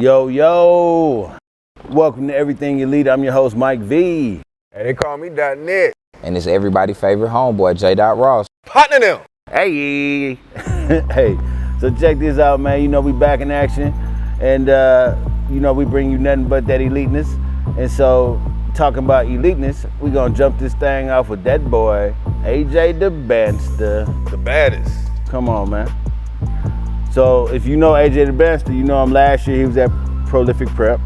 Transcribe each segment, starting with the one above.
Yo, yo. Welcome to Everything Elite. I'm your host, Mike V. Hey, they call me .net. And it's everybody's favorite homeboy, J. Ross. Partner them. Hey. Hey, so check this out, man. You know, we back in action. And, you know, we bring you nothing but that eliteness. And so, talking about eliteness, we gonna jump this thing off with that boy, AJ Dybantsa. The baddest. Come on, man. So, if you know AJ Dybantsa, you know him last year. He was at Prolific Prep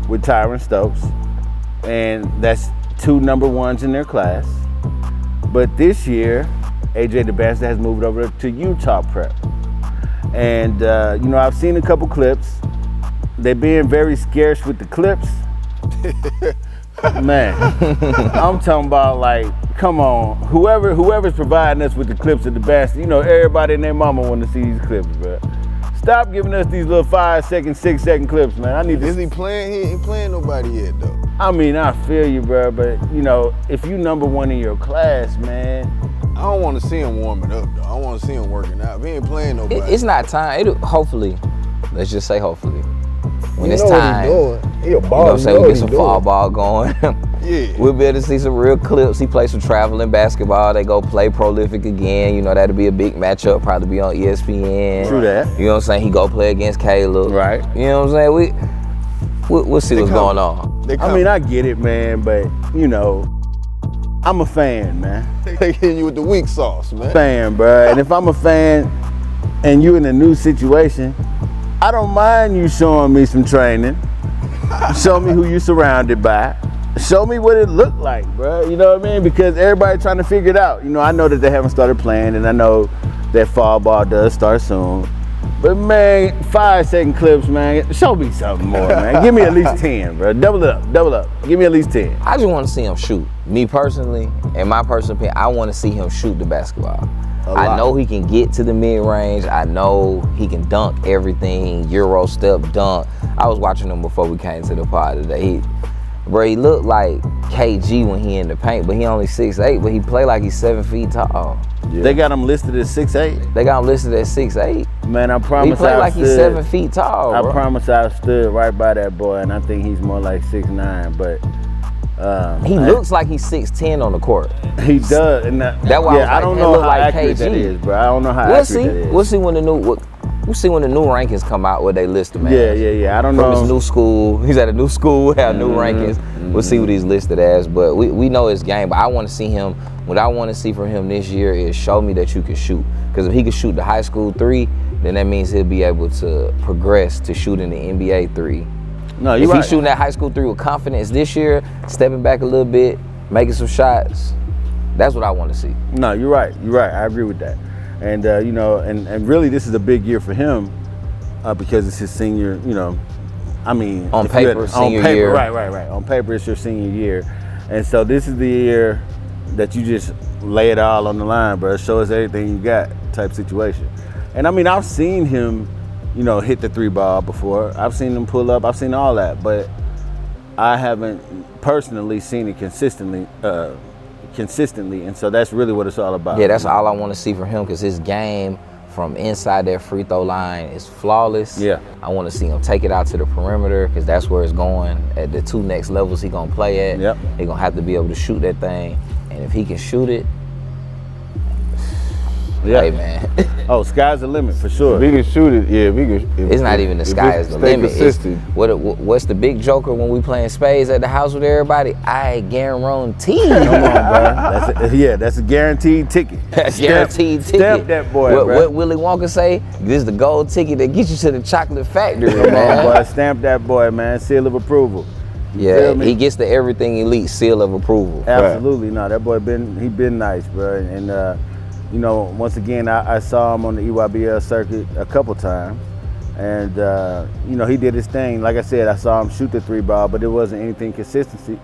with Tyron Stokes. And that's 2 number ones in their class. But this year, AJ Dybansta has moved over to Utah Prep. And, you know, I've seen a couple clips. They're being very scarce with the clips. Man, I'm talking about, like, come on. Whoever's providing us with the clips of Dybansta, you know, everybody and their mama want to see these clips, bro. Stop giving us these little 5-second, 6-second clips, man. I need to. Is he playing? He ain't playing nobody yet, though. I mean, I feel you, bro, but, you know, if you number one in your class, man. I don't want to see him warming up, though. I want to see him working out. If he ain't playing nobody. It's not time. Hopefully, let's just say hopefully. When you it's know time, what he's doing. He a ball. you know what I'm saying, we get some fall ball going. Yeah. We'll be able to see some real clips. He plays some traveling basketball. They go play Prolific again. You know, that'll be a big matchup, probably be on ESPN. True that. You know what I'm saying? He go play against Caleb. Right. You know what I'm saying? We'll see what's going on. I mean, I get it, man, but, you know, I'm a fan, man. They hitting you with the weak sauce, man. Fan, bro. And if I'm a fan and you in a new situation, I don't mind you showing me some training. Show me who you're surrounded by. Show me what it looked like, bro. You know what I mean? Because everybody's trying to figure it out. You know, I know that they haven't started playing, and I know that fall ball does start soon. But, man, 5-second clips, man. Show me something more, man. Give me at least 10, bro. Double up. Give me at least 10. I just want to see him shoot. Me personally, in my personal opinion, I want to see him shoot the basketball. I know he can get to the mid-range. I know he can dunk everything, Euro step, dunk. I was watching him before we came to the pod today. He looked like KG when he in the paint, but he only 6'8", but he play like he's 7 feet tall. Yeah. They got him listed at 6'8"? They got him listed at 6'8". Man, I promise he play like he's 7 feet tall, bro. I promise I stood right by that boy, and I think he's more like 6'9", but he looks like he's 6'10" on the court. He does, and that's why I don't know how accurate that is, bro. I don't know how accurate that is. We'll see when the new rankings come out where they list him as. Yeah. I don't know. From his new school, he's at a new school. We have new rankings. We'll see what he's listed as, but we know his game. But I want to see him. What I want to see from him this year is show me that you can shoot. Because if he can shoot the high school 3, then that means he'll be able to progress to shooting the NBA 3. No, if he's shooting that high school 3 with confidence this year, stepping back a little bit, making some shots, that's what I want to see. No, you're right. I agree with that. And, you know, and really this is a big year for him because it's his senior, you know, I mean. On paper, senior year. Right. On paper, it's your senior year. And so this is the year that you just lay it all on the line, bro. Show us everything you got type situation. And, I mean, I've seen him, you know, hit the 3 ball before. I've seen him pull up. I've seen all that. But I haven't personally seen it consistently. And so that's really what it's all about. Yeah, that's all I want to see from him because his game from inside that free throw line is flawless. Yeah. I want to see him take it out to the perimeter because that's where it's going. At the 2 next levels he going to play at, Yep. He going to have to be able to shoot that thing. And if he can shoot it, yeah. Hey, man. Oh, sky's the limit for sure. If he can shoot it, yeah. If he can, it's not even the sky is the limit. What's the big joker when we playing spades at the house with everybody? I guarantee. Come on, bro. That's a guaranteed ticket. That's guaranteed ticket. Stamp that boy, bro. What Willy Wonka say? This is the gold ticket that gets you to the chocolate factory, Come man. on, boy. Stamp that boy, man. Seal of approval. Yeah, he gets the everything elite seal of approval. Absolutely. Right. No, that boy been nice, bro. And you know, once again, I saw him on the EYBL circuit a couple times, and you know, he did his thing. Like I said, I saw him shoot the 3 ball, but it wasn't anything consistently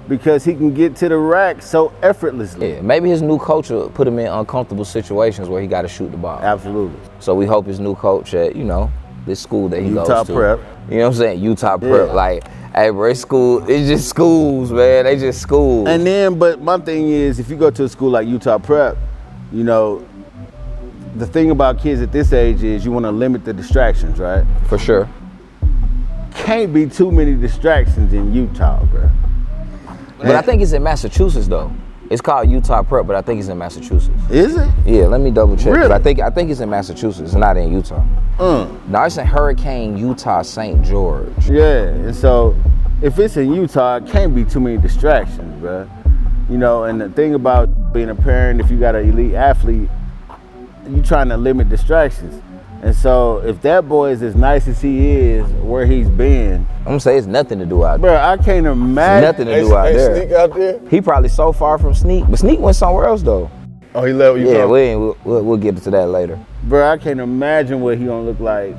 because he can get to the rack so effortlessly. Yeah, maybe his new coach will put him in uncomfortable situations where he got to shoot the ball. Absolutely. So we hope his new coach at, you know, this school that he Utah goes to. Prep. You know what I'm saying? Utah Prep. Like, hey, bro, it's just schools, man. They just schools. And then, but my thing is, if you go to a school like Utah Prep, you know, the thing about kids at this age is you want to limit the distractions, right? For sure. Can't be too many distractions in Utah, bro. But I think it's in Massachusetts though. It's called Utah Prep, but I think it's in Massachusetts. Is it? Yeah, let me double check. Really? But I think it's in Massachusetts. It's not in Utah. No, it's in Hurricane, Utah, St. George. Yeah, and so if it's in Utah, it can't be too many distractions, bro. You know, and the thing about being a parent, if you got an elite athlete, you trying to limit distractions. And so if that boy is as nice as he is, where he's been, I'm gonna say it's nothing to do out there. bro, I can't imagine. Nothing to do out Ain't there. Sneak out there? He probably so far from Sneak, but Sneak went somewhere else though. Oh, he left you. Yeah, we'll get to that later. Bro, I can't imagine what he gonna look like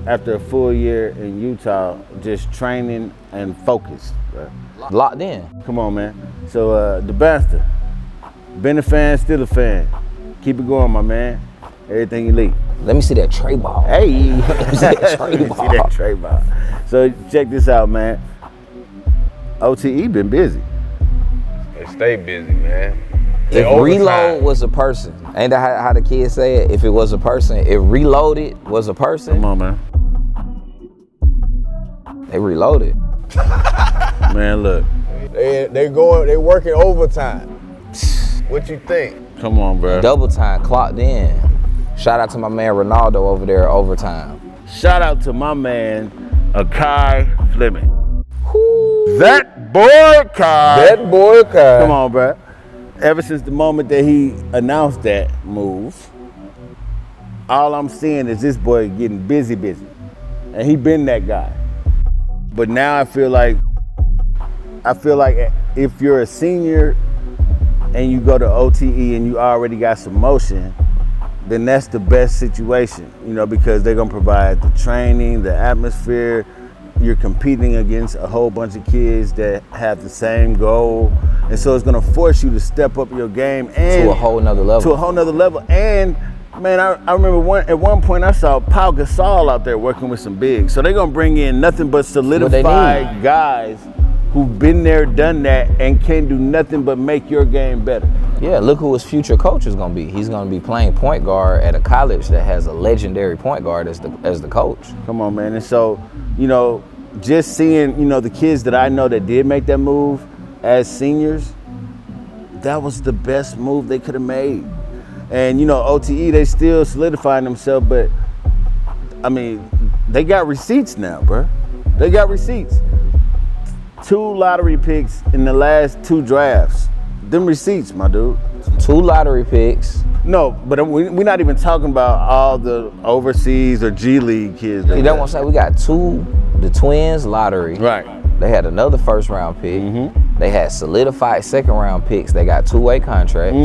after a full year in Utah, just training and focused, bro. Locked in. Come on, man. So, Dybansta, been a fan, still a fan. Keep it going, my man. Everything elite. Let me see that tray ball. Hey, Let me see that tray see ball. that tray ball. So check this out, man. OTE been busy. They stay busy, man. If Reload was a person, ain't that how the kids say it? If it was a person, if Reloaded was a person, Come on, man. they reloaded. Man, look. They working overtime. What you think? Come on, bro. Double time, clocked in. Shout out to my man Ronaldo over there, overtime. Shout out to my man, Akai Fleming. That boy, Kai. That boy, Kai. Come on, bro. Ever since the moment that he announced that move, all I'm seeing is this boy getting busy. And he been that guy. But now I feel like if you're a senior and you go to OTE and you already got some motion, then that's the best situation, you know, because they're gonna provide the training, the atmosphere. You're competing against a whole bunch of kids that have the same goal. And so it's gonna force you to step up your game and To a whole nother level. And man, I remember at one point I saw Pau Gasol out there working with some bigs. So they're gonna bring in nothing but solidified guys who've been there, done that, and can do nothing but make your game better. Yeah, look who his future coach is gonna be. He's gonna be playing point guard at a college that has a legendary point guard as the coach. Come on, man. And so, you know, just seeing, you know, the kids that I know that did make that move as seniors, that was the best move they could have made. And, you know, OTE, they still solidifying themselves, but, I mean, they got receipts now, bro. They got receipts. 2 lottery picks in the last 2 drafts. Them receipts, my dude. 2 lottery picks. No, but we're not even talking about all the overseas or G League kids. You don't want to say we got 2, the Twins lottery. Right. They had another first round pick. They had solidified second round picks. They got 2-way contracts.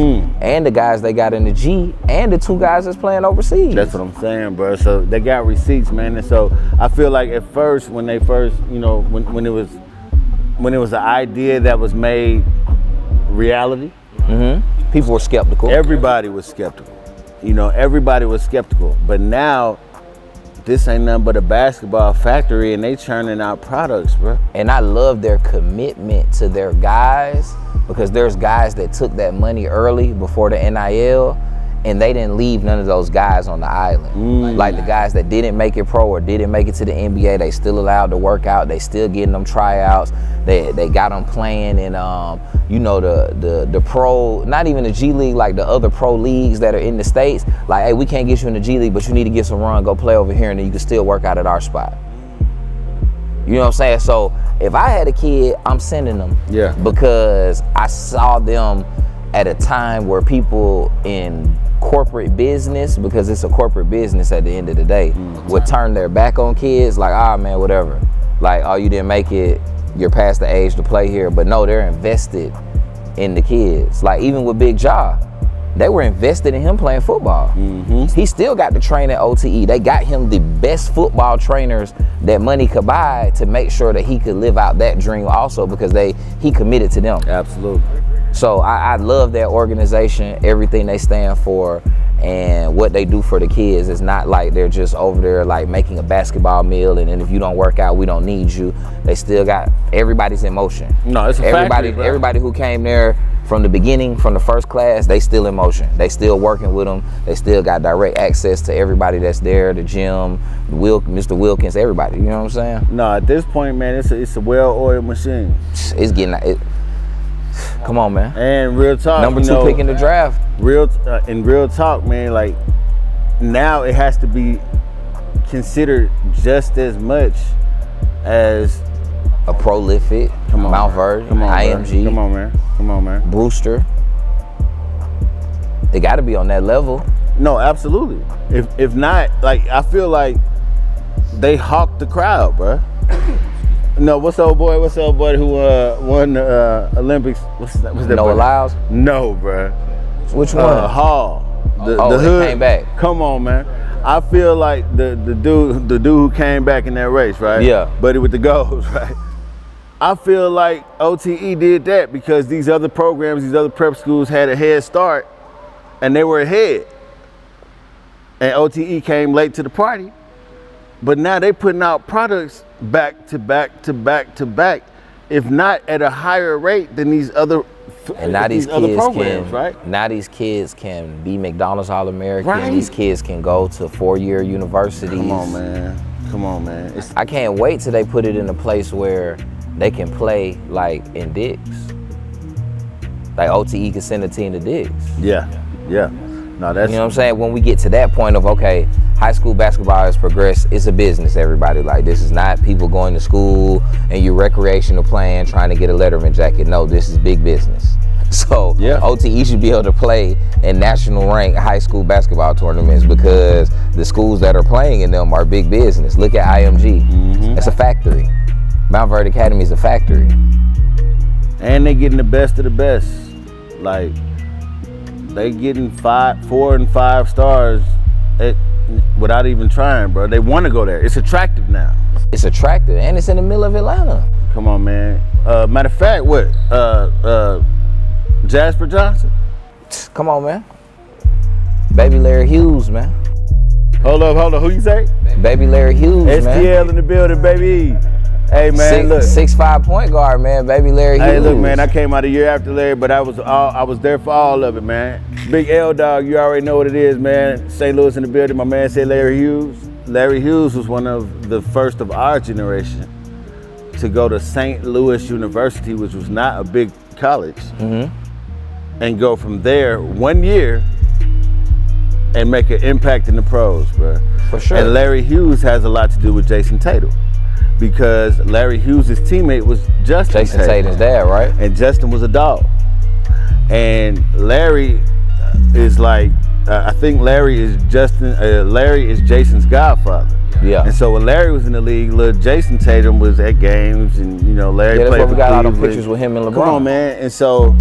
And the guys they got in the G and the 2 guys that's playing overseas. That's what I'm saying, bro. So they got receipts, man. And so I feel like at first, when it was an idea that was made reality, people were skeptical. everybody was skeptical. You know, everybody was skeptical. But now, this ain't nothing but a basketball factory and they churning out products, bro. And I love their commitment to their guys, because there's guys that took that money early before the NIL, and they didn't leave none of those guys on the island. Like the guys that didn't make it pro or didn't make it to the NBA, they still allowed to work out. They still getting them tryouts. They got them playing in, you know, the pro, not even the G League, like the other pro leagues that are in the States. Like, hey, we can't get you in the G League, but you need to get some run, go play over here, and then you can still work out at our spot. You know what I'm saying? So if I had a kid, I'm sending them. Yeah. Because I saw them at a time where people in corporate business, because it's a corporate business at the end of the day, would turn their back on kids, like, ah, man, whatever. Like, oh, you didn't make it, you're past the age to play here. But no, they're invested in the kids. Like, even with Big Ja, they were invested in him playing football. He still got to train at OTE. They got him the best football trainers that money could buy to make sure that he could live out that dream also, because he committed to them. Absolutely. So I love that organization, everything they stand for, and what they do for the kids is not like they're just over there like making a basketball meal and then if you don't work out, we don't need you. They still got, everybody's in motion. No, it's a everybody, factory, bro. everybody who came there from the beginning, from the first class, they still in motion. They still working with them. They still got direct access to everybody that's there, the gym, Mr. Wilkins, everybody. You know what I'm saying? No, at this point, man, it's a well-oiled machine. It's getting it. Come on, man. And real talk, Number 2 pick in the draft. In real talk, man, like now it has to be considered just as much as a prolific Mount Verde, IMG. Come on, man. Brewster. It got to be on that level. No, absolutely. If not, like I feel like they hawked the crowd, bro. No, what's the old boy who won the Olympics? What's that? Noah Lyles? No, bro. Which one? Hall. The hood came back. Come on, man. I feel like the dude who came back in that race, right? Yeah. Buddy with the goals, right? I feel like OTE did that because these other programs, these other prep schools had a head start and they were ahead. And OTE came late to the party. But now they putting out products back to back to back to back, if not at a higher rate than these other and now these other kids programs, can, right? Now these kids can be McDonald's All-American. Right. These kids can go to 4-year universities. Come on, man. I can't wait till they put it in a place where they can play like in Dix. Like OTE can send a team to Dix. Yeah. No, that's, you know what I'm saying? When we get to that point of, okay, high school basketball has progressed, it's a business, everybody. Like, this is not people going to school and your recreational playing, trying to get a Letterman jacket. No, this is big business. So yeah. OTE should be able to play in national rank high school basketball tournaments because the schools that are playing in them are big business. Look at IMG. Mm-hmm. It's a factory. Mount Verde Academy is a factory. And they getting the best of the best. Like, they getting 4 and 5 stars without even trying, bro. They want to go there. It's attractive now. It's attractive, and it's in the middle of Atlanta. Come on, man. Matter of fact, what? Jasper Johnson? Come on, man. Baby Larry Hughes, man. Hold up. Who you say? Baby Larry Hughes, man. STL in the building, baby. Hey, man, look. 6'5" point guard, man. Baby Larry Hughes. Hey, look, man, I came out a year after Larry, but I was there for all of it, man. Big L Dog, you already know what it is, man. St. Louis in the building. My man said Larry Hughes. Larry Hughes was one of the first of our generation to go to St. Louis University, which was not a big college, and go from there 1 year and make an impact in the pros, bro. For sure. And Larry Hughes has a lot to do with Jason Tatum, because Larry Hughes' teammate was Justin Jason Tatum's dad, right? And Justin was a dog. And Larry is like, I think Larry is Jason's godfather. Yeah. And so when Larry was in the league, little Jason Tatum was at games, and Larry that's played why for we got all Cleveland. them pictures with him and LeBron. Come on, man. And so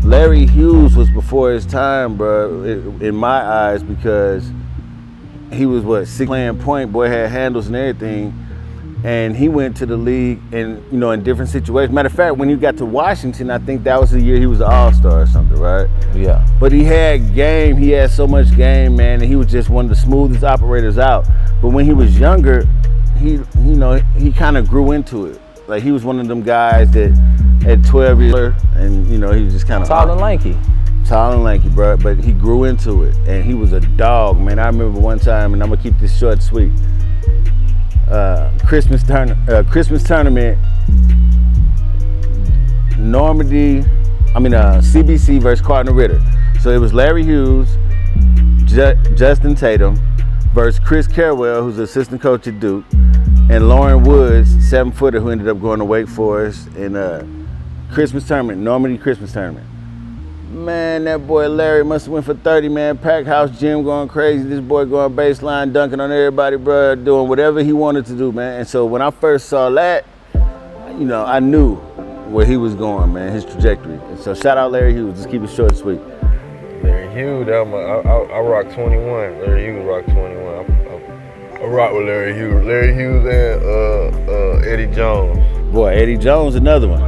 Larry Hughes was before his time, bro, in my eyes, because he was 6 playing point, boy had handles and everything. And he went to the league and, in different situations. Matter of fact, when he got to Washington, I think that was the year he was an all-star or something, right? Yeah. But he had game. He had so much game, man, and he was just one of the smoothest operators out. But when he was younger, he kind of grew into it. Like, he was one of them guys that at 12 years, and, he was just kind of tall and lanky. Tall and lanky, bro. But he grew into it, and he was a dog, man. I remember one time, and I'm going to keep this short and sweet. Christmas tournament, CBC versus Cardinal Ritter. So it was Larry Hughes, Justin Tatum versus Chris Carwell, who's the assistant coach at Duke, and Lauren Woods, 7-footer, who ended up going to Wake Forest in Christmas tournament, Normandy Christmas tournament. Man, that boy Larry must have went for 30, man. Packed house gym going crazy. This boy going baseline, dunking on everybody, bro, doing whatever he wanted to do, man. And so when I first saw that, I knew where he was going, man, his trajectory. And so shout out Larry Hughes. Just keep it short and sweet. Larry Hughes, I rock 21. Larry Hughes rock 21. I rock with Larry Hughes. Larry Hughes and Eddie Jones. Boy, Eddie Jones, another one.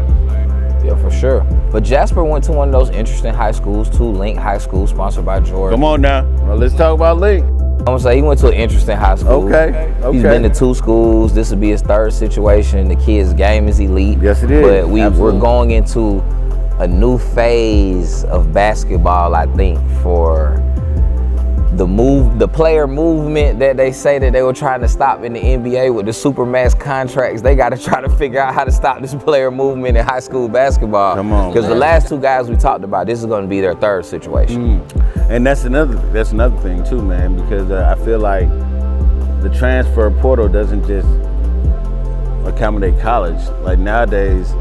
Yeah, for sure. But Jasper went to one of those interesting high schools, too. Link High School, sponsored by George. Come on now. Well, let's talk about Link. I'm gonna say he went to an interesting high school. Okay. He's been to 2 schools. This would be his 3rd situation. The kid's game is elite. Yes, it is. But we're going into a new phase of basketball, I think, for the player movement that they say that they were trying to stop in the NBA with the supermax contracts. They got to try to figure out how to stop this player movement in high school basketball. Come on, because the last 2 guys we talked about, this is going to be their 3rd situation. And that's another thing too, man, because I feel like the transfer portal doesn't just accommodate college. Like nowadays,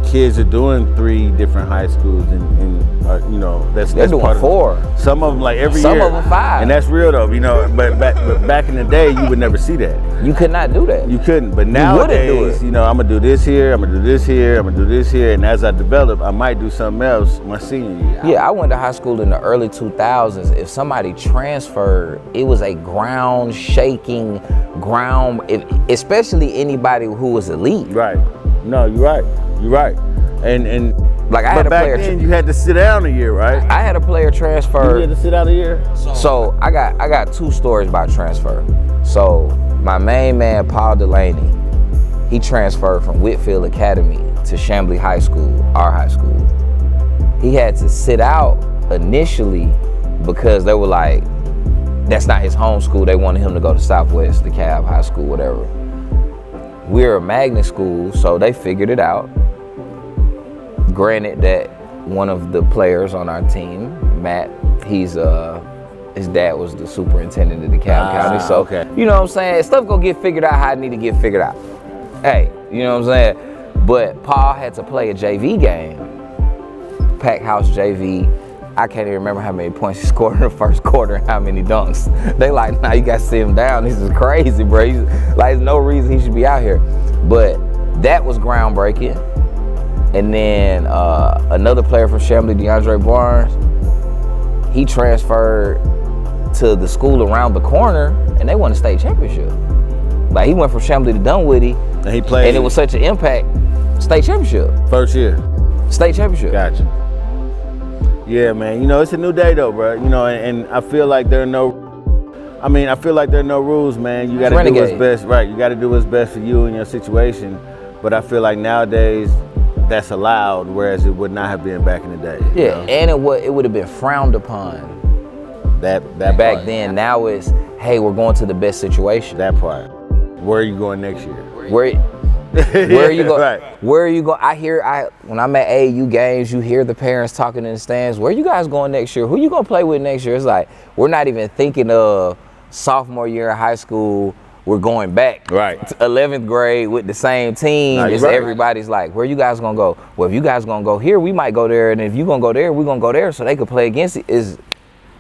kids are doing 3 different high schools, and you know that's doing part 4. Some of them like every Some year. of them 5. And that's real though, you know. But back in the day, you would never see that. You could not do that. You couldn't. But do nowadays, it. you know, I'm gonna do this here, I'm gonna do this here, I'm gonna do this here, and as I develop, I might do something else my senior year. Yeah, I went to high school in the early 2000s. If somebody transferred, it was a ground-shaking, especially anybody who was elite. Right. No, you're right. You're right. And like I had a back player. then, you had to sit down a year, right? I had a player transfer. You had to sit out a year. So I got 2 stories about transfer. So my main man, Paul Delaney, he transferred from Whitfield Academy to Chamblee High School, our high school. He had to sit out initially because they were like, that's not his home school. They wanted him to go to Southwest, the Cab High School, whatever. We're a magnet school, so they figured it out. Granted that one of the players on our team, Matt, his dad was the superintendent of DeKalb County. So, okay. You know what I'm saying? Stuff gonna get figured out how it need to get figured out. Hey, you know what I'm saying? But Paul had to play a JV game. Pack house JV. I can't even remember how many points he scored in the first quarter and how many dunks. They like, nah, you gotta sit him down. This is crazy, bro. There's no reason he should be out here. But that was groundbreaking. And then another player from Chamblee, DeAndre Barnes, he transferred to the school around the corner, and they won a state championship. Like he went from Chamblee to Dunwoody, And he played. and it was such an impact. State championship. First year. State championship. Gotcha. Yeah, man. You know, it's a new day though, bro. You know, and I feel like there are no rules, man. You got to do what's best, right? You got to do what's best for you and your situation. But I feel like nowadays that's allowed, whereas it would not have been back in the day. Yeah, you know? and it would have been frowned upon that back part. then. Now it's, hey, we're going to the best situation. That part. Where are you going next year? Where are you going? Right. Where are you going? When I'm at AAU games, you hear the parents talking in the stands. Where you guys going next year? Who you gonna play with next year? It's like we're not even thinking of sophomore year in high school. We're going back Right. to 11th grade with the same team. No, you're It's right. Everybody's like, where you guys gonna go? Well, if you guys gonna go here, we might go there. And if you gonna go there, we're gonna go there so they could play against it.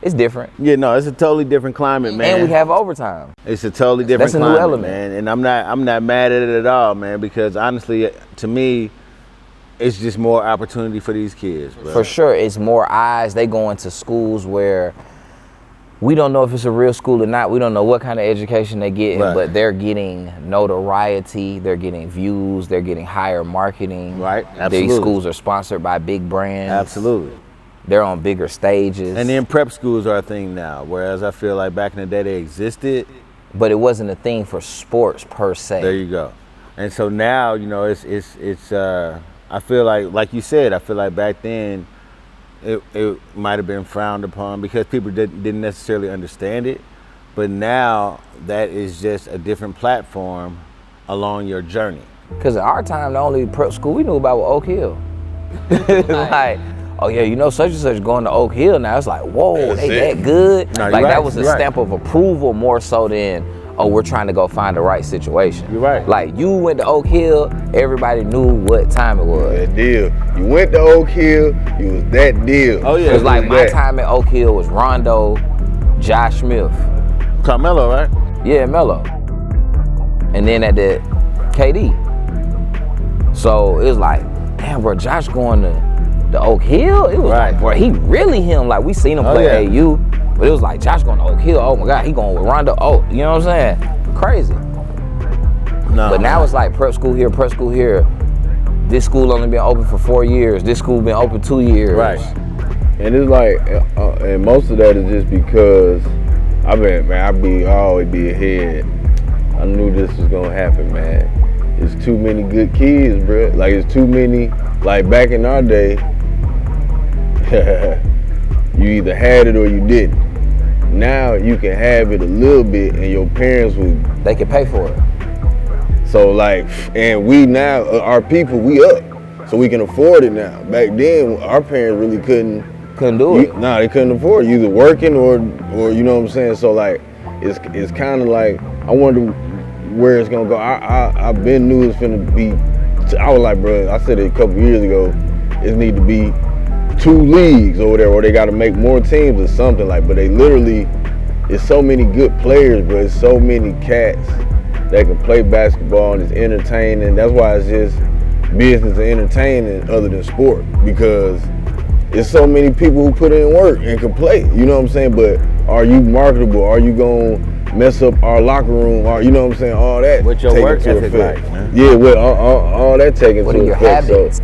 It's different. Yeah, no, it's a totally different climate, man. And we have overtime. It's a totally different That's a new climate, element. man. And I'm not mad at it at all, man, because honestly, to me, it's just more opportunity for these kids, bro. For sure, it's more eyes. They go into schools where we don't know if it's a real school or not. We don't know what kind of education they're getting, Right. but they're getting notoriety. They're getting views. They're getting higher marketing. Right, absolutely. These schools are sponsored by big brands. Absolutely. They're on bigger stages. And then prep schools are a thing now, whereas I feel like back in the day they existed. But it wasn't a thing for sports per se. There you go. And so now, you know, it's I feel like you said, I feel like back then it might have been frowned upon because people didn't necessarily understand it. But now that is just a different platform along your journey. Because in our time, the only prep school we knew about was Oak Hill. Like, oh yeah, you know such and such going to Oak Hill now. It's like, whoa, they that good. No, like you're that right, was a you're right. stamp of approval more so than, oh, we're trying to go find the right situation. You're right. Like you went to Oak Hill, everybody knew what time it was. That deal. You went to Oak Hill, you was that deal. Oh, yeah. It was like my that. time at Oak Hill was Rondo, Josh Smith, Carmelo, right? yeah, Melo, and then at the KD. So it was like, damn, bro, Josh going to Oak Hill? It was Right. like, bro, he really him. Like, we seen him Oh, play yeah. AU, but it was like, Josh going to Oak Hill. Oh, my God, he going with Rondo. Oh, you know what I'm saying? Crazy. No. But now it's like prep school here, prep school here. this school only been open for 4 years. This school been open 2 years. Right. And it's like, and most of that is just because I always be ahead. I knew this was gonna happen, man. It's too many good kids, bro. Like it's too many. Like back in our day, you either had it or you didn't. Now you can have it a little bit, and your parents They can pay for it. So like, and we now, our people, we up, so we can afford it now. Back then, our parents really couldn't do it. Nah, they couldn't afford it. Either working or you know what I'm saying. So like, it's kind of like I wonder where it's gonna go. I been knew it's finna be. I was like, bro, I said it a couple years ago. It need to be 2 leagues or whatever, or they got to make more teams or something like. But they literally, it's so many good players, bro. It's so many cats that can play basketball and it's entertaining. That's why it's just business and entertaining other than sport, because there's so many people who put in work and can play. You know what I'm saying? But are you marketable? Are you gonna mess up our locker room? Or you know what I'm saying? All that. What your work ethic like, man? Yeah, with all that taken What to are your effect. habits? So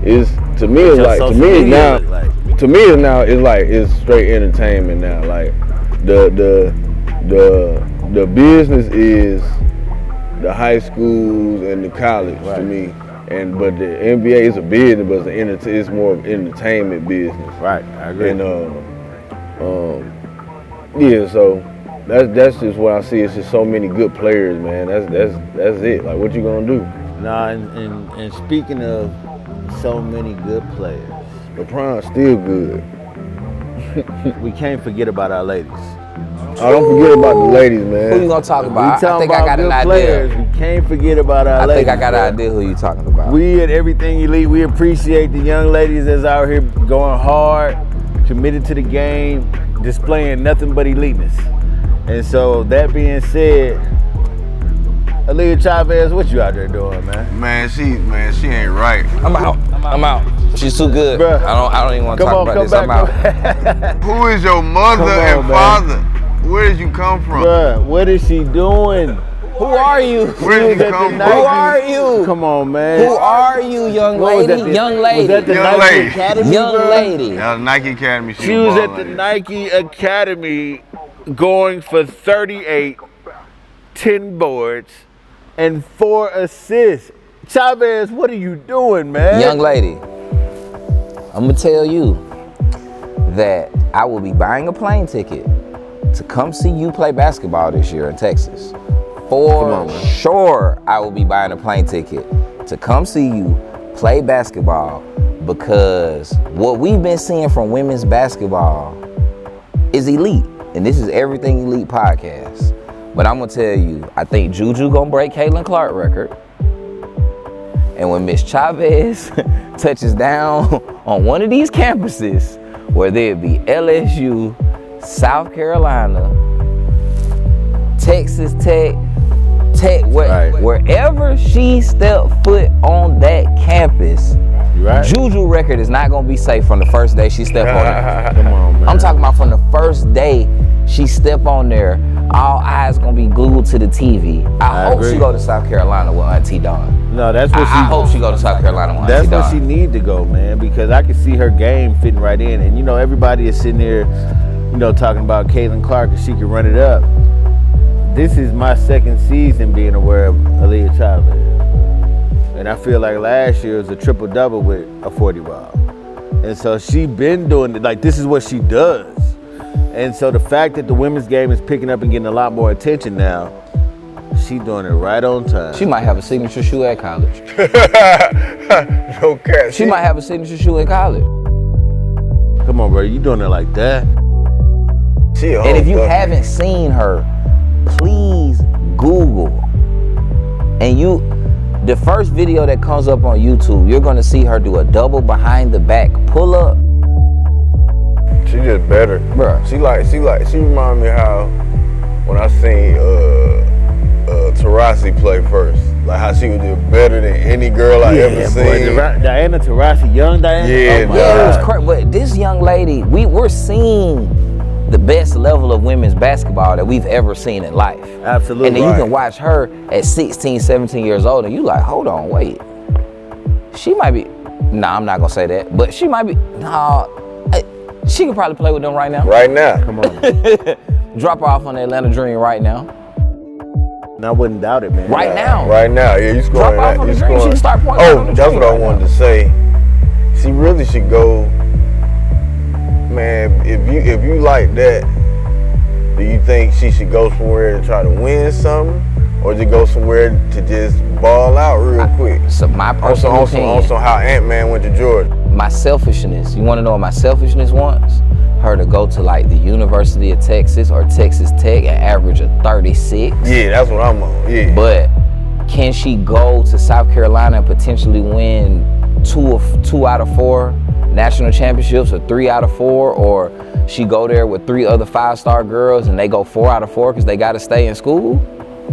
it's to me it's like social media look like? to me it's now it's like it's straight entertainment now. Like the business is the high schools and the college to me. But the NBA is a business, but it's more of entertainment business. Right, I agree. And yeah, so that's just what I see. It's just so many good players, man. That's it. Like, what you gonna do? Nah, and speaking of so many good players, LeBron's still good. we can't forget about our ladies. I don't forget about the ladies, man. Who you gonna talk about? We talking I think about I got good an idea. players. We can't forget about our ladies. I think I got bro. an idea who you talking about. We at Everything Elite, we appreciate the young ladies that's out here going hard, committed to the game, displaying nothing but eliteness. And so that being said, Aaliyah Chavez, what you out there doing, man? Man, she ain't right. I'm out. She's too good. Bruh. I don't even want to talk about this. I'm out. Who is your mother Come on, father? Where did you come from? Bruh, what is she doing? Who are you? Where did you come from? Who are you? Come on, man. Who are you, young What was lady? that, Young Was lady. that the Young Nike lady. Academy, Young bruh? lady. That was Nike Academy. She was at the Nike Academy going for 38, 10 boards, and 4 assists. Chavez, what are you doing, man? Young lady, I'm gonna tell you that I will be buying a plane ticket to come see you play basketball this year in Texas. For sure, I will be buying a plane ticket to come see you play basketball, because what we've been seeing from women's basketball is elite. And this is Everything Elite podcast. But I'm gonna tell you, I think Juju gonna break Caitlin Clark record. And when Miss Chavez touches down on one of these campuses, whether it be LSU, South Carolina, Texas Tech, wherever she stepped foot on that campus, Juju record is not gonna be safe from the first day she stepped on it. Come on, man. I'm talking about from the first day she step on there, all eyes gonna be glued to the TV. I hope agree. she go to South Carolina with Auntie Dawn. No, that's what I hope she go to South Carolina with That's Auntie where Dawn. she need to go, man, because I can see her game fitting right in. And, you know, everybody is sitting there, you know, talking about Caitlin Clark and she can run it up. This is my second season being aware of Aaliyah Chavez. And I feel like last year was a triple-double with a 40 ball. And so she been doing it, like this is what she does. And so the fact that the women's game is picking up and getting a lot more attention now, she doing it right on time. She might have a signature shoe at college. No cat. She might have a signature shoe at college. Come on, bro, you doing it like that? And if you haven't seen her, please Google. And the first video that comes up on YouTube, you're gonna see her do a double behind the back pull up. She just better. Bruh. She remind me how when I seen Taurasi play first. Like how she was just better than any girl I ever seen. Boy, Diana Taurasi, young Diana. Yeah, oh my Yeah, it was God. crazy. But this young lady, we're seeing the best level of women's basketball that we've ever seen in life. Absolutely. And then you can watch her at 16, 17 years old and you like, hold on, wait. She might be. Nah, I'm not gonna say that. But she might be. Nah, she could probably play with them right now. Right now. Come on. Drop her off on the Atlanta Dream right now. And I wouldn't doubt it, man. Right now. Right now, yeah, you scoring. Drop off on the You Dream. She scoring. can start pointing on the That's Dream what I right wanted now. to say. She really should go. Man, if you like that, do you think she should go somewhere to try to win something, or to go somewhere to just ball out real quick? So my personal opinion. Also, how Ant-Man went to Jordan. My selfishness. You want to know what my selfishness wants? Her to go to like the University of Texas or Texas Tech and average a 36. Yeah, that's what I'm on. Yeah. But can she go to South Carolina and potentially win two out of 4 national championships, or 3 out of 4, or she go there with 3 other 5-star girls and they go 4 out of 4 because they got to stay in school?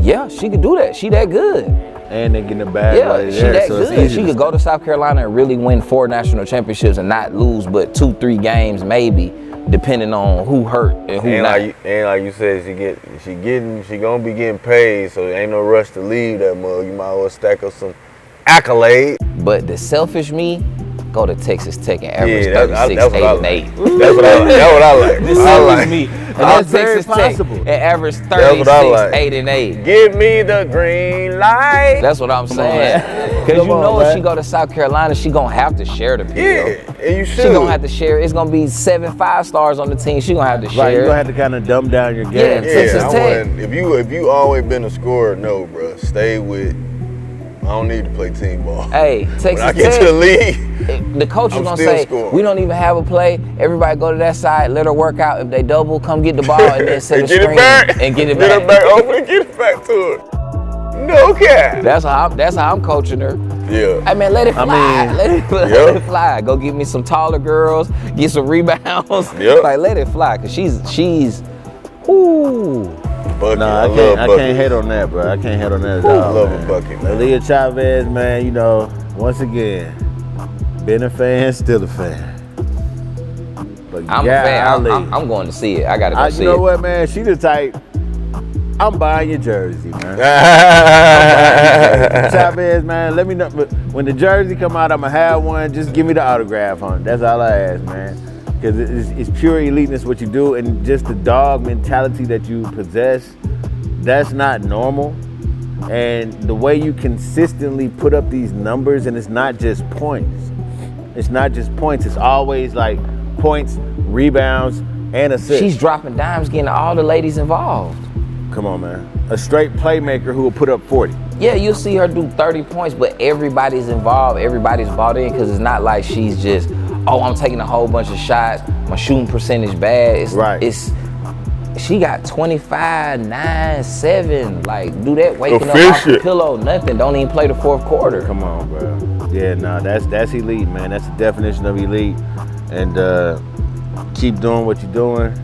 Yeah, she could do that. She that good. And they get the bag Yeah, right she there, that so it's good. easy She to could go to South Carolina and really win 4 national championships and not lose but 2-3 games maybe, depending on who hurt and who not. Like you said, she gonna be getting paid, so there ain't no rush to leave that mug. You might as well stack up some accolades. But the selfish me, go to Texas Tech and average Yeah, 36, that's what 8, I and like. 8. That's what I like. The I selfish like. me. And That's that's very Texas Tech possible. and average That's what I 36, like. 8, and 8. Give me the green light. That's what I'm saying. Because you Come on, know if man. she go to South Carolina, she gonna have to share the PO. Yeah, and you should. She gonna have to share. It's gonna be 7 5-stars on the team. She gonna have to share. Right, you're gonna have to kind of dumb down your game. Yeah, Texas I Tech. wouldn't. If you always been a scorer, no, bro. Stay with. I don't need to play team ball. Hey, Texas When I Tech. get to the league, The coach is I'm gonna still say, scoring. we don't even have a play. Everybody go to that side, let her work out. If they double, come get the ball and then set a get screen it back and get it Get back. it back open and get it back to her. No cap. That's how I'm coaching her. Yeah. Hey man, let it fly. mean, let it fly. Go get me some taller girls, get some rebounds. Yep. Like let it fly, cause she's ooh. Bucket. No, I I love can't bucket. hate on that, bro. I can't hate on that at I all. love man. a bucket, man. Aaliyah Chavez, man, you know, once again, been a fan, still a fan. But I'm a fan. I'm going to see it. I gotta go see you know it. what, man? She the type. I'm buying your jersey, man. Chavez, man, let me know. But when the jersey come out, I'ma have one. Just give me the autograph on it. That's all I ask, man. Because it's pure eliteness what you do, and just the dog mentality that you possess. That's not normal. And the way you consistently put up these numbers, and it's not just points. It's not just points. It's always like points, rebounds, and assists. She's dropping dimes, getting all the ladies involved. Come on, man. A straight playmaker who will put up 40. Yeah, you'll see her do 30 points, but everybody's involved. Everybody's bought in because it's not like she's just, oh, I'm taking a whole bunch of shots. My shooting percentage bad. She got 25, 9, 7. Like, do that waking up off the pillow, nothing. Don't even play the fourth quarter. Come on, bro. Yeah, no, that's elite, man. That's the definition of elite. And keep doing what you're doing.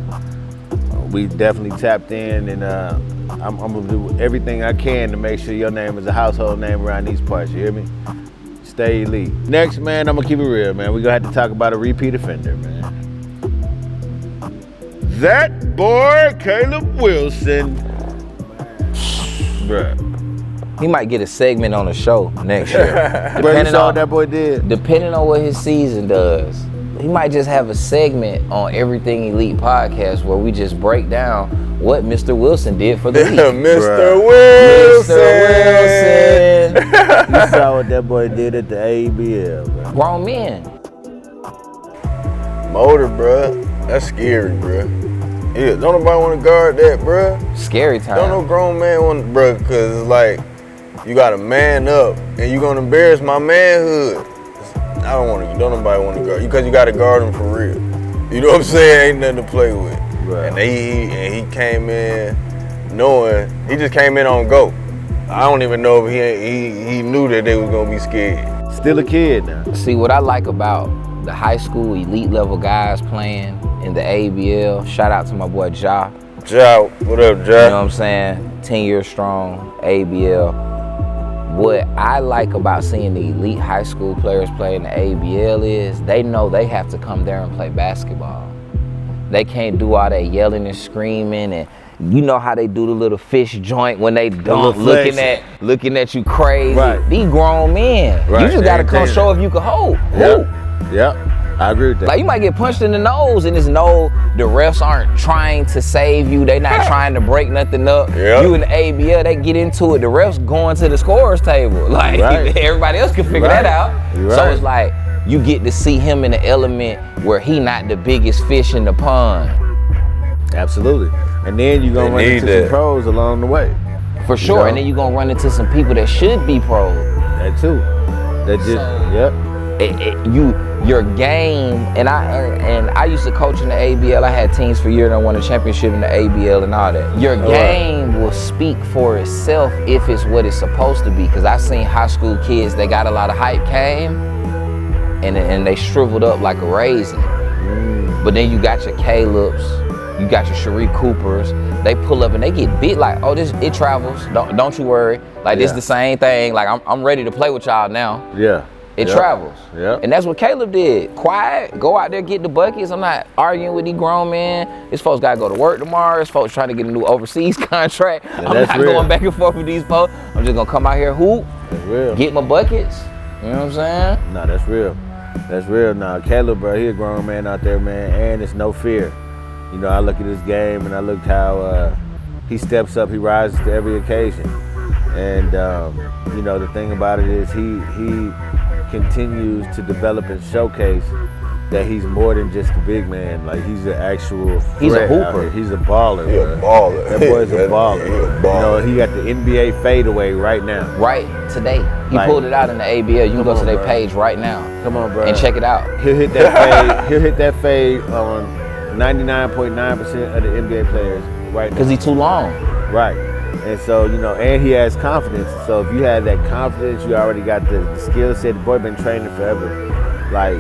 We definitely tapped in, and I'm gonna do everything I can to make sure your name is a household name around these parts. You hear me? Stay elite. Next, man, I'm gonna keep it real, man. We're gonna have to talk about a repeat offender, man. That boy, Caleb Wilson. Bruh. He might get a segment on the show next year. But you saw what that boy did? Depending on what his season does. He might just have a segment on Everything Elite podcast where we just break down what Mr. Wilson did for the league. Mr. Wilson. Mr. Wilson. You saw what that boy did at the ABL, bro. Grown men. Motor, bruh. That's scary, bruh. Yeah, don't nobody want to guard that, bruh. Scary time. Don't no grown man want, bruh, because it's like, you got to man up, and you going to embarrass my manhood. I don't want to. Don't nobody want to guard you because you got to guard him for real. You know what I'm saying? Ain't nothing to play with. Right. And he came in knowing he just came in on go. I don't even know if he knew that they was gonna be scared. Still a kid now. See, what I like about the high school elite level guys playing in the ABL, shout out to my boy Ja. Ja, what up, Ja? You know what I'm saying? 10 years strong, ABL. What I like about seeing the elite high school players play in the ABL is they know they have to come there and play basketball. They can't do all that yelling and screaming and You know how they do the little fish joint when they dunk, looking at you crazy. Right. These grown men. Right. You just gotta come show if you can hold. Yep. I agree with that. Like you might get punched in the nose and it's no, the refs aren't trying to save you. They not trying to break nothing up. Yep. You in the ABL, they get into it. The refs going to the scorer's table. Like everybody else can figure that out. So it's like you get to see him in the element where he not the biggest fish in the pond. Absolutely. And then you're gonna run into some pros along the way. For sure. You know? And then you're gonna run into some people that should be pros. That too. That just Your game, and I used to coach in the ABL. I had teams for years and I won a championship in the ABL and all that. Your game will speak for itself if it's what it's supposed to be. Because I've seen high school kids, they got a lot of hype came and they shriveled up like a raisin. But then you got your Caleb's, you got your Cherie Coopers. They pull up and they get beat like, oh, it travels. Don't you worry. Like this the same thing. Like I'm ready to play with y'all now. Yeah. It travels. Yeah. And that's what Caleb did. Quiet, go out there, get the buckets. I'm not arguing with these grown men. These folks gotta go to work tomorrow. This folks trying to get a new overseas contract. I'm not going back and forth with these folks. I'm just gonna come out here, hoop, get my buckets. You know what I'm saying? No, that's real. That's real. Now, Caleb, bro, he a grown man out there, man, and it's no fear. You know, I look at this game and I look how he steps up, he rises to every occasion. And, you know, the thing about it is he continues to develop and showcase that he's more than just a big man. Like, he's an actual he's a hooper. He's a baller. He's a baller. That boy's a baller. You know, he got the NBA fadeaway right now. Right today. He pulled it out in the ABL. You can go to their page right now. Come on, bro. And check it out. He'll hit that fade. He'll hit that fade on 99.9% of the NBA players right now. Because he's too long. Right. And so, you know, and he has confidence. So if you have that confidence, you already got the skill set. The boy been training forever. Like,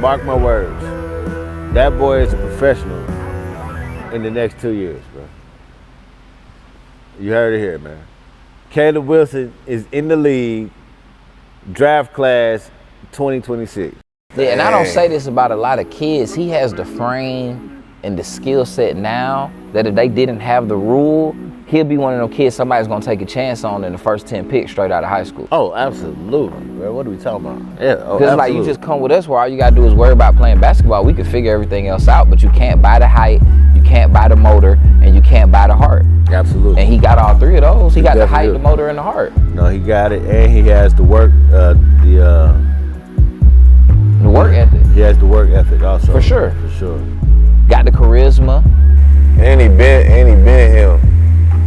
mark my words, that boy is a professional in the next 2 years, bro. You heard it here, man. Caleb Wilson is in the league, draft class 2026. Yeah, and I don't say this about a lot of kids. He has the frame and the skill set now that if they didn't have the rule, he'll be one of them kids somebody's gonna take a chance on in the first 10 picks straight out of high school. Oh, absolutely, bro. What are we talking about? Yeah, because like you just come with us where all you gotta do is worry about playing basketball. We can figure everything else out, but you can't buy the height, you can't buy the motor, and you can't buy the heart. Absolutely. And he got all three of those. He got the height, the motor, and the heart. No, he got it, and he has the work, the work ethic. He has the work ethic also. For sure. For sure. Got the charisma. And he been him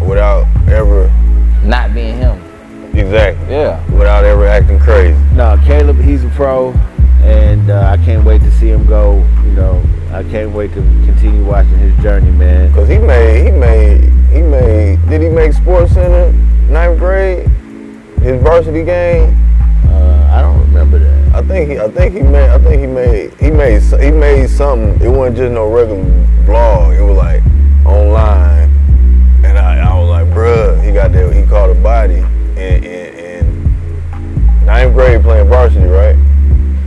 without ever not being him. Exactly. Yeah. Without ever acting crazy. No, Caleb, he's a pro, and I can't wait to see him go. You know, I can't wait to continue watching his journey, man. Cause he made. Did he make Sports Center 9th grade? His varsity game. I don't remember that. I think he made something. It wasn't just no regular vlog. It was like online, and I was like, bruh, he caught a body in 9th grade playing varsity, right?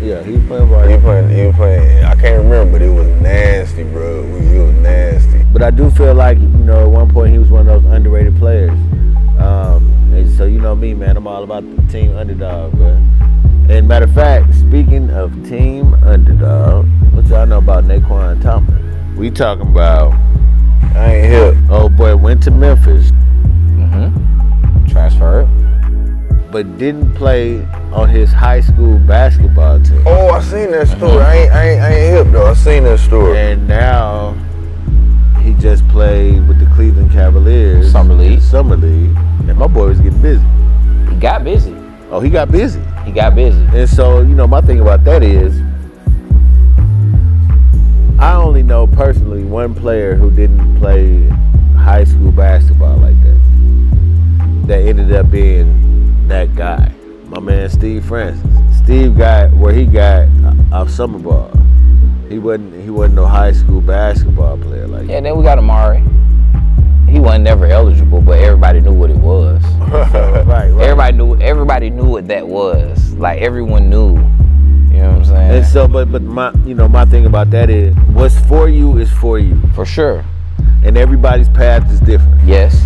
Yeah, he was playing varsity. He was playing. I can't remember, but it was nasty, bro. It was nasty. But I do feel like, you know, at one point he was one of those underrated players. And so, you know me, man, I'm all about the team underdog, bro. And matter of fact, speaking of team underdog, what y'all know about Naquan Thompson? We talking about, I ain't hip. Old boy went to Memphis. Transferred. But didn't play on his high school basketball team. Oh, I seen that story. I ain't hip though. I seen that story. And now he just played with the Cleveland Cavaliers. Summer league. And my boy was getting busy. He got busy. Oh, he got busy. He got busy. And so, you know, my thing about that is, I only know personally one player who didn't play high school basketball like that. That ended up being that guy. My man Steve Francis. Steve got where he got off summer ball. He wasn't no high school basketball player like that. And then we got Amari. He wasn't never eligible, but everybody knew what it was. Right. Everybody knew what that was. Like everyone knew You know what I'm saying? And so, but my thing about that is, what's for you is for you. For sure. And everybody's path is different. Yes.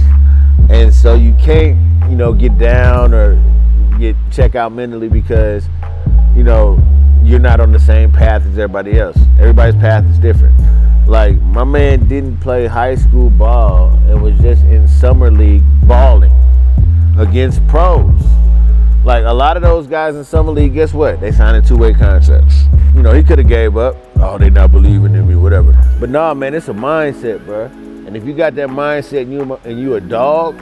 And so you can't, get down or check out mentally because, you're not on the same path as everybody else. Everybody's path is different. Like, my man didn't play high school ball and was just in summer league balling against pros. Like, a lot of those guys in summer league, guess what? They signed 2-way contracts. He could have gave up. Oh, they not believing in me, whatever. But nah, man, it's a mindset, bro. And if you got that mindset and you a dog,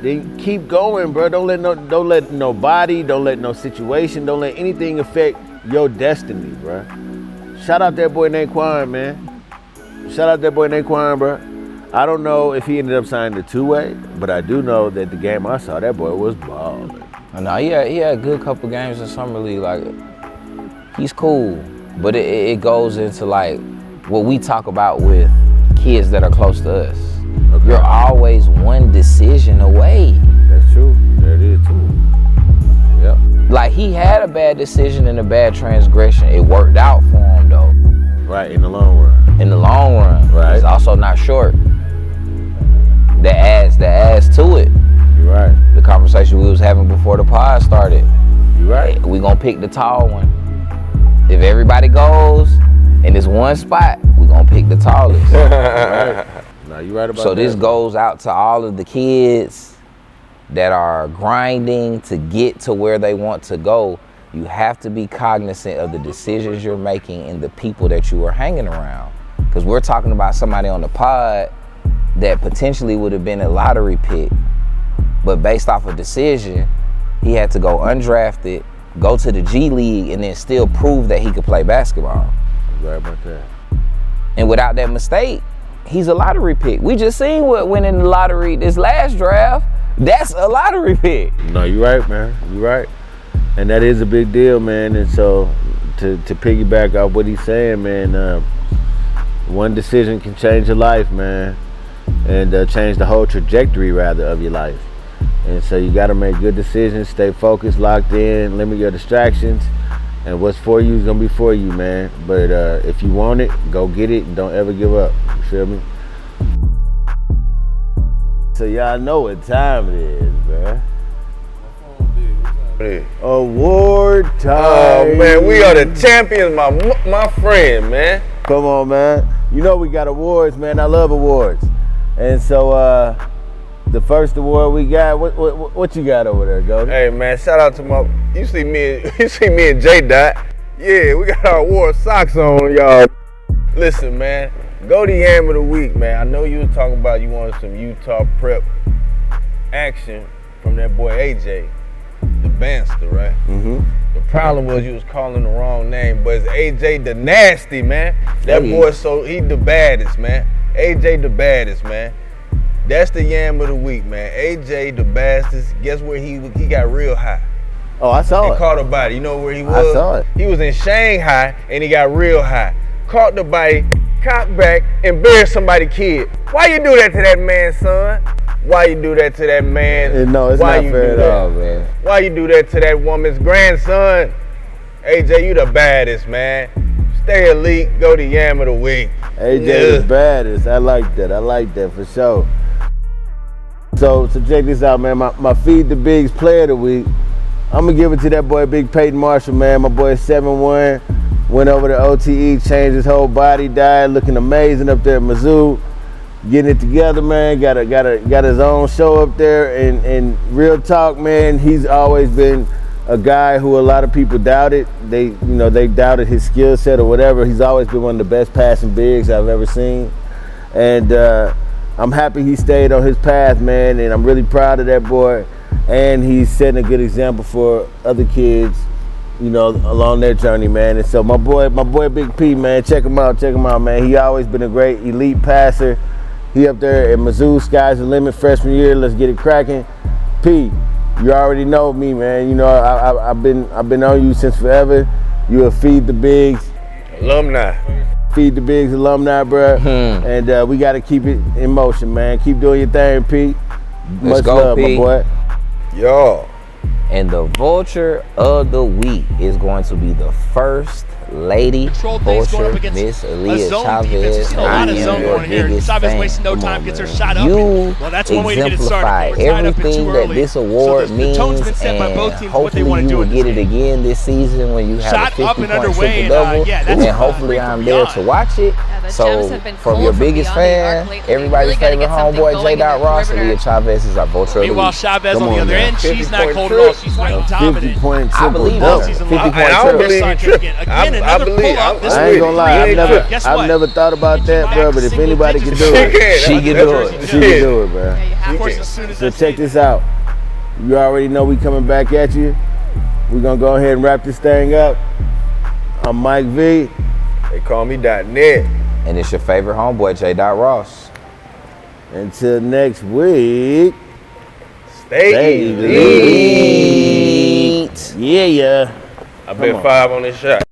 then keep going, bro. Don't let nobody, don't let no situation, don't let anything affect your destiny, bro. Shout out that boy Naquan, man. Shout out that boy Naquan, bro. I don't know if he ended up signing the 2-way, but I do know that the game I saw, that boy was balling. No, he had a good couple games in summer league. Like, he's cool, but it goes into like what we talk about with kids that are close to us. Okay. You're always one decision away. That's true. That is too. Yep. Like, he had a bad decision and a bad transgression. It worked out for him though. Right, in the long run. In the long run. Right. It's also not short. That adds to it. You're right. The conversation we was having before the pod started. You're right. We gonna pick the tall one. If everybody goes in this one spot, we gonna pick the tallest. Right. No, you're right about that. So this goes out to all of the kids that are grinding to get to where they want to go. You have to be cognizant of the decisions you're making and the people that you are hanging around. Because we're talking about somebody on the pod that potentially would have been a lottery pick, but based off a decision, he had to go undrafted, go to the G League, and then still prove that he could play basketball. Right about that. And without that mistake, he's a lottery pick. We just seen what went in the lottery this last draft. That's a lottery pick. No, you're right, man. You're right. And that is a big deal, man. And so to piggyback off what he's saying, man, one decision can change your life, man. And change the whole trajectory, rather, of your life. And so you got to make good decisions, stay focused, locked in, limit your distractions, and what's for you is going to be for you, man. But if you want it, go get it, and don't ever give up. You feel me? So y'all know what time it is, man. Award time. Oh, man, we are the champions, my friend, man. Come on, man. You know we got awards, man. I love awards. And so the first award we got, what you got over there, Goldie? Hey, man, shout out to you see me and J Dot. Yeah, we got our award socks on, y'all. Listen, man, Goldie Yam of the week, man. I know you was talking about you wanted some Utah prep action from that boy AJ, Dybansta, right? Mm-hmm. The problem was you was calling the wrong name, but it's AJ the Nasty, man. That boy, so he the baddest, man. AJ the baddest, man. That's the yam of the week, man. AJ the baddest. Guess where he got real high? Oh, I saw it. He caught a body. You know where he was? I saw it. He was in Shanghai and he got real high. Caught the body, cocked back, and buried somebody's kid. Why you do that to that man, son? Why you do that to that man? No, it's not fair at all, man. Why you do that to that woman's grandson? AJ, you the baddest, man. Stay elite, go to yam of the week. AJ the baddest. I like that for sure. So check this out, man. My Feed the Bigs player of the week, I'm gonna give it to that boy Big Peyton Marshall, man. My boy 7'1", went over to OTE, changed his whole body, died, looking amazing up there at Mizzou. Getting it together, man. Got his own show up there, and real talk, man. He's always been a guy who a lot of people doubted. They doubted his skill set or whatever. He's always been one of the best passing bigs I've ever seen, and I'm happy he stayed on his path, man. And I'm really proud of that boy. And he's setting a good example for other kids, along their journey, man. And so my boy Big P, man, check him out, man. He always been a great elite passer. He up there at Mizzou, sky's the limit, freshman year. Let's get it cracking. P, you already know me, man. I've been on you since forever. You a Feed the Bigs alumni. Feed the Bigs alumni, bro. And we got to keep it in motion, man. Keep doing your thing, P. Much love, my boy. Yo. And the vulture of the week is going to be the first lady vulture, Miss Aaliyah Chavez. I am your biggest fan. Come on, man. You exemplify everything that this award means, and hopefully you will get it again this season when you have a 50-point triple-double, and hopefully I'm there to watch it. So, from your biggest fan, everybody's favorite homeboy, J. Ross, Aaliyah Chavez is our vulture of the week. Meanwhile, Chavez on the other end, she's not cold at all. She's right dominant. 50-point I believe triple-double. her. 50-point I don't believe you tripping. Again, another pull-up. This I ain't gonna lie, Guess I've what? never thought about that, bro. But if anybody can do it, She can do it. she can do it, bro. Of course, as soon as So that check this out. You already know we coming back at you. We're gonna go ahead and wrap this thing up. I'm Mike V. They call me .net. And it's your favorite homeboy, J. Ross. Until next week. Stay elite. elite. Yeah. I bet 5 on this shot.